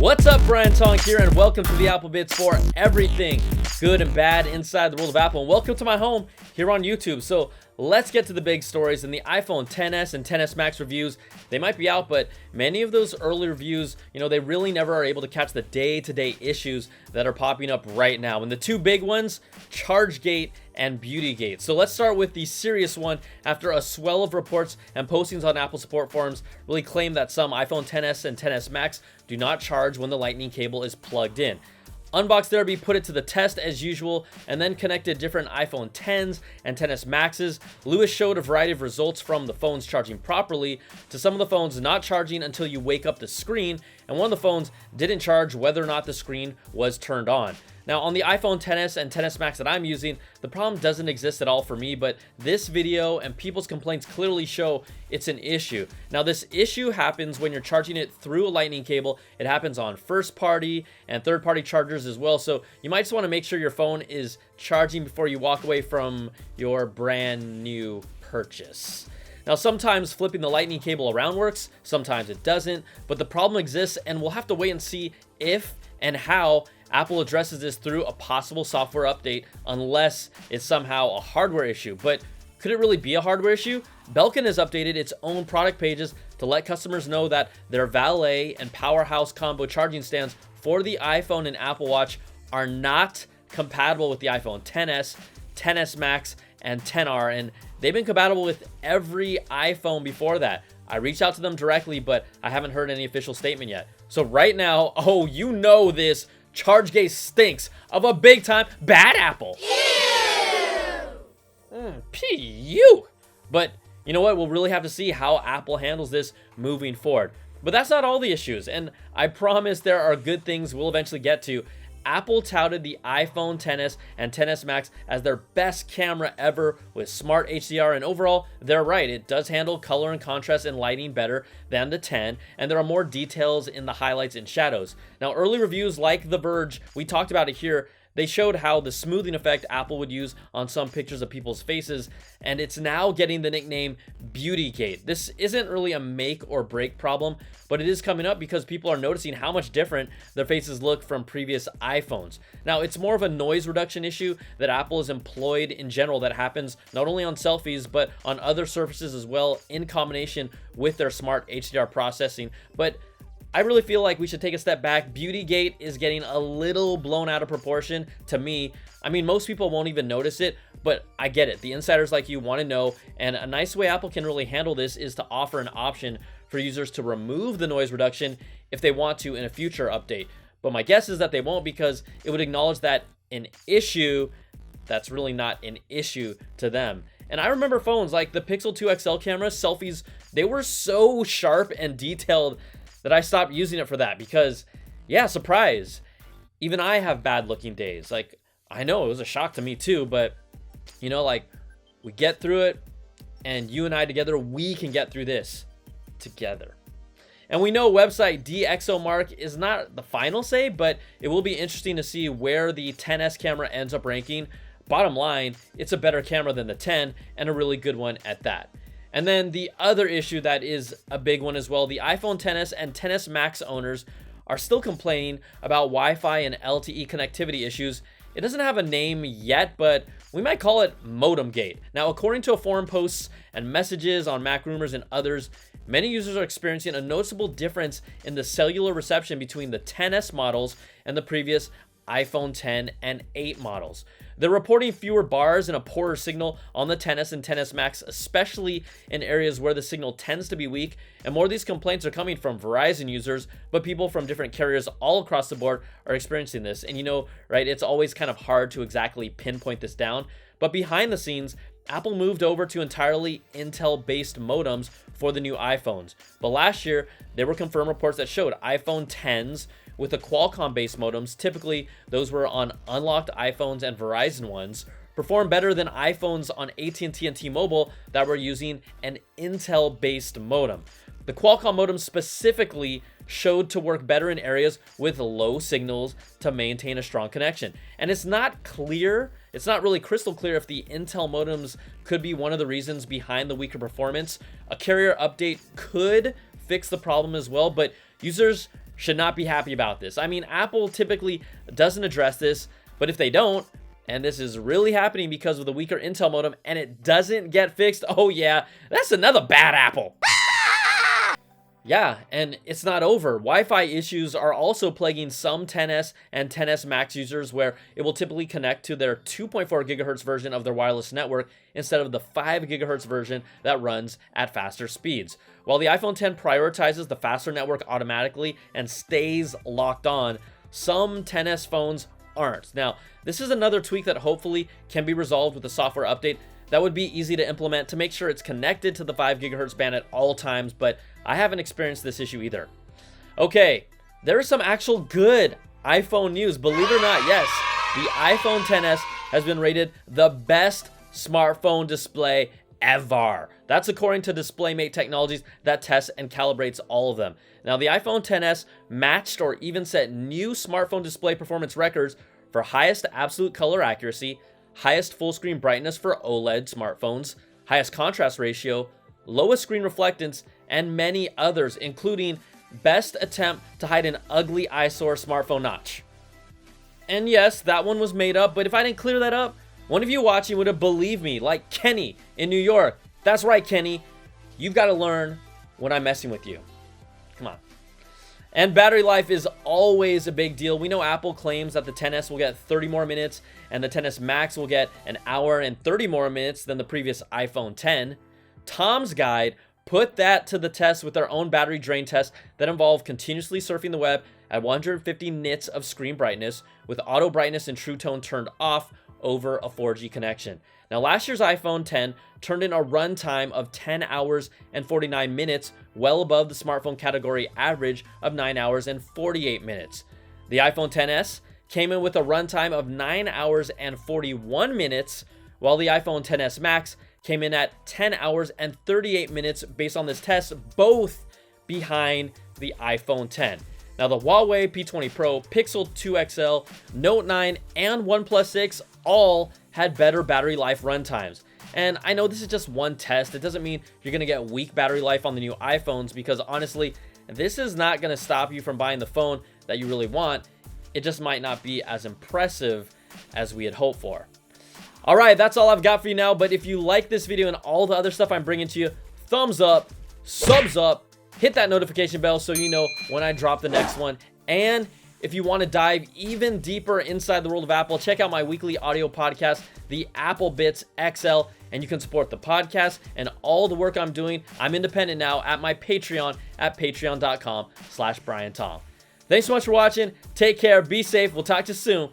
What's up, Brian Tong here, and welcome to the Apple Bits for everything good and bad inside the world of Apple. And welcome to my home here on YouTube. So let's get to the big stories. And the iPhone XS and XS Max reviews, they might be out, but many of those early reviews, they really never are able to catch the day-to-day issues that are popping up right now. And the two big ones, ChargeGate and BeautyGate. So let's start with the serious one. After a swell of reports and postings on Apple support forums really claim that some iPhone XS and XS Max do not charge when the lightning cable is plugged in. Unbox Therapy put it to the test as usual and then connected different iPhone Xs and XS Maxes. Lewis showed a variety of results from the phones charging properly to some of the phones not charging until you wake up the screen, and one of the phones didn't charge whether or not the screen was turned on. Now, on the iPhone XS and XS Max that I'm using, the problem doesn't exist at all for me, but this video and people's complaints clearly show it's an issue. Now, this issue happens when you're charging it through a lightning cable. It happens on first-party and third-party chargers as well, so you might just want to make sure your phone is charging before you walk away from your brand new purchase. Now, sometimes flipping the lightning cable around works, sometimes it doesn't, but the problem exists, and we'll have to wait and see if and how Apple addresses this through a possible software update, unless it's somehow a hardware issue. But could it really be a hardware issue? Belkin has updated its own product pages to let customers know that their Valet and Powerhouse combo charging stands for the iPhone and Apple Watch are not compatible with the iPhone XS, XS Max, and XR, and they've been compatible with every iPhone before that. I reached out to them directly, but I haven't heard any official statement yet. So right now, this ChargeGate stinks of a big time bad apple. P.U. But you know what? We'll really have to see how Apple handles this moving forward. But that's not all the issues, and I promise there are good things we'll eventually get to. Apple touted the iPhone XS and XS Max as their best camera ever with smart HDR, and overall, they're right. It does handle color and contrast and lighting better than the 10, and there are more details in the highlights and shadows. Now, early reviews like The Verge, we talked about it here, they showed how the smoothing effect Apple would use on some pictures of people's faces, and it's now getting the nickname BeautyGate. This isn't really a make or break problem, but it is coming up because people are noticing how much different their faces look from previous iPhones. Now, it's more of a noise reduction issue that Apple has employed in general that happens not only on selfies, but on other surfaces as well, in combination with their smart HDR processing. But I really feel like we should take a step back. BeautyGate is getting a little blown out of proportion to me. I mean, most people won't even notice it, but I get it. The insiders like you want to know, and a nice way Apple can really handle this is to offer an option for users to remove the noise reduction if they want to in a future update. But my guess is that they won't, because it would acknowledge that an issue that's really not an issue to them. And I remember phones like the Pixel 2 XL camera, selfies, they were so sharp and detailed that I stopped using it for that because, yeah, surprise, even I have bad looking days. Like, I know it was a shock to me too, but we get through it, and you and I together, we can get through this together. And we know website DxOMark is not the final say, but it will be interesting to see where the XS camera ends up ranking. Bottom line, it's a better camera than the 10, and a really good one at that. And then the other issue that is a big one as well, the iPhone XS and XS Max owners are still complaining about Wi-Fi and LTE connectivity issues. It doesn't have a name yet, but we might call it Modem Gate. Now, according to forum posts and messages on Mac Rumors and others, many users are experiencing a noticeable difference in the cellular reception between the XS models and the previous iPhone 10 and 8 models. They're reporting fewer bars and a poorer signal on the XS and XS Max, especially in areas where the signal tends to be weak. And more of these complaints are coming from Verizon users, but people from different carriers all across the board are experiencing this. And right, it's always kind of hard to exactly pinpoint this down. But behind the scenes, Apple moved over to entirely Intel-based modems for the new iPhones. But last year, there were confirmed reports that showed iPhone Xs with the Qualcomm-based modems, typically those were on unlocked iPhones and Verizon ones, perform better than iPhones on AT&T and T-Mobile that were using an Intel-based modem. The Qualcomm modem specifically showed to work better in areas with low signals to maintain a strong connection. And it's not really crystal clear if the Intel modems could be one of the reasons behind the weaker performance. A carrier update could fix the problem as well, but users should not be happy about this. I mean, Apple typically doesn't address this, but if they don't, and this is really happening because of the weaker Intel modem, and it doesn't get fixed, oh yeah, that's another bad Apple. Yeah, and it's not over. Wi-Fi issues are also plaguing some XS and XS Max users, where it will typically connect to their 2.4 gigahertz version of their wireless network instead of the 5 gigahertz version that runs at faster speeds. While the iPhone X prioritizes the faster network automatically and stays locked on, some XS phones aren't. Now, this is another tweak that hopefully can be resolved with a software update that would be easy to implement to make sure it's connected to the 5 gigahertz band at all times, but I haven't experienced this issue either. Okay, there is some actual good iPhone news. Believe it or not, yes, the iPhone XS has been rated the best smartphone display ever. That's according to DisplayMate Technologies that tests and calibrates all of them. Now, the iPhone XS matched or even set new smartphone display performance records for highest absolute color accuracy, highest full screen brightness for OLED smartphones, highest contrast ratio, lowest screen reflectance, and many others, including best attempt to hide an ugly eyesore smartphone notch. And yes, that one was made up, but if I didn't clear that up, one of you watching would have believed me, like Kenny in New York. That's right, Kenny. You've got to learn when I'm messing with you. Come on. And battery life is always a big deal. We know Apple claims that the XS will get 30 more minutes and the XS Max will get an hour and 30 more minutes than the previous iPhone X. Tom's Guide put that to the test with their own battery drain test that involved continuously surfing the web at 150 nits of screen brightness with auto brightness and True Tone turned off over a 4G connection. Now, last year's iPhone X turned in a runtime of 10 hours and 49 minutes, well above the smartphone category average of 9 hours and 48 minutes. The iPhone XS came in with a runtime of 9 hours and 41 minutes, while the iPhone XS Max came in at 10 hours and 38 minutes based on this test, both behind the iPhone X. Now, the Huawei P20 Pro, Pixel 2 XL, Note 9, and OnePlus 6 all had better battery life runtimes. And I know this is just one test. It doesn't mean you're going to get weak battery life on the new iPhones, because honestly, this is not going to stop you from buying the phone that you really want. It just might not be as impressive as we had hoped for. All right, that's all I've got for you now. But if you like this video and all the other stuff I'm bringing to you, thumbs up, subs up, hit that notification bell so you know when I drop the next one. And if you want to dive even deeper inside the world of Apple, check out my weekly audio podcast, The Apple Bits XL, and you can support the podcast and all the work I'm doing. I'm independent now at my Patreon at patreon.com/BrianTong. Thanks so much for watching. Take care. Be safe. We'll talk to you soon.